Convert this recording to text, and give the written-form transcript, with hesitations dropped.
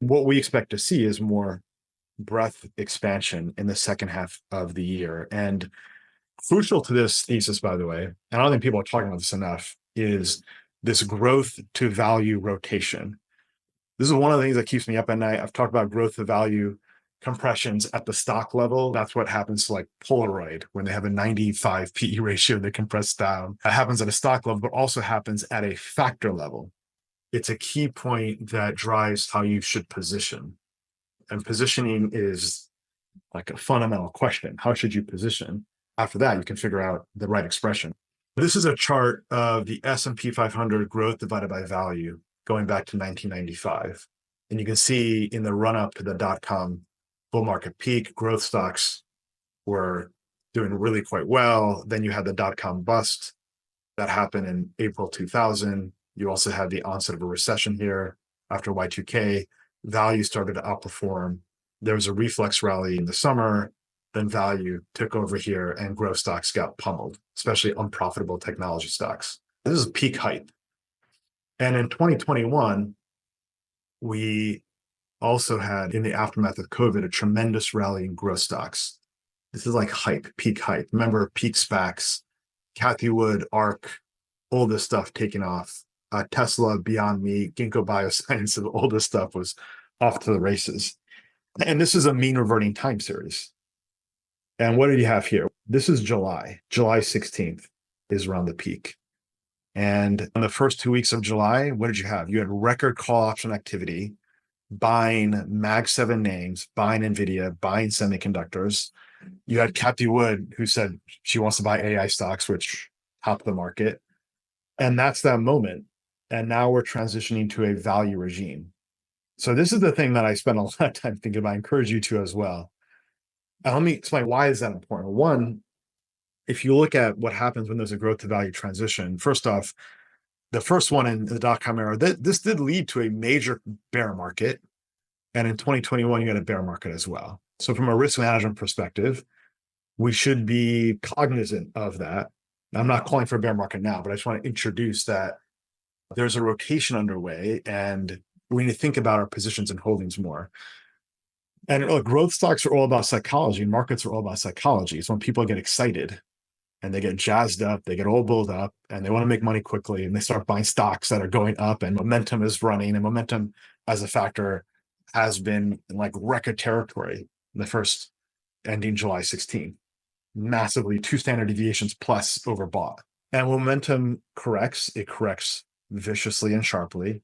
what we expect to see is more breadth expansion in the second half of the year. And crucial to this thesis, by the way, and I don't think people are talking about this enough, is this growth to value rotation. This is one of the things that keeps me up at night. I've talked about growth to value compressions at the stock level. That's what happens to like Polaroid when they have a 95 PE ratio, they compress down. That happens at a stock level, but also happens at a factor level. It's a key point that drives how you should position. And positioning is like a fundamental question. How should you position? After that, you can figure out the right expression. This is a chart of the S&P 500 growth divided by value going back to 1995. And you can see in the run-up to the dot-com bull market peak, growth stocks were doing really quite well. Then you had the dot-com bust that happened in April 2000. You also had the onset of a recession here after Y2K. Value started to outperform. There was a reflex rally in the summer. Then value took over here and growth stocks got pummeled, especially unprofitable technology stocks. This is peak hype. And in 2021, we also had, in the aftermath of COVID, a tremendous rally in growth stocks. This is like hype, peak hype. Remember peak SPACs, Cathie Wood, ARK, all this stuff taking off. Tesla, Beyond Meat, Ginkgo Biosciences, all this stuff was off to the races. And this is a mean reverting time series. And what did you have here? This is July. July 16th is around the peak. And in the first 2 weeks of July, what did you have? You had record call option activity, buying Mag 7 names, buying NVIDIA, buying semiconductors. You had Cathie Wood, who said she wants to buy AI stocks, which topped the market. And that's that moment. And now we're transitioning to a value regime. So this is the thing that I spend a lot of time thinking about. I encourage you to as well. And let me explain why is that important. One, if you look at what happens when there's a growth to value transition, first off, the first one in the dot-com era, this did lead to a major bear market. And in 2021, you had a bear market as well. So from a risk management perspective, we should be cognizant of that. I'm not calling for a bear market now, but I just want to introduce that there's a rotation underway and we need to think about our positions and holdings more. And growth stocks are all about psychology. Markets are all about psychology. It's when people get excited and they get jazzed up, they get all built up and they want to make money quickly and they start buying stocks that are going up and momentum is running, and momentum as a factor has been in like record territory in the first ending July 16th. Massively 2 standard deviations plus overbought. And when momentum corrects, it corrects viciously and sharply.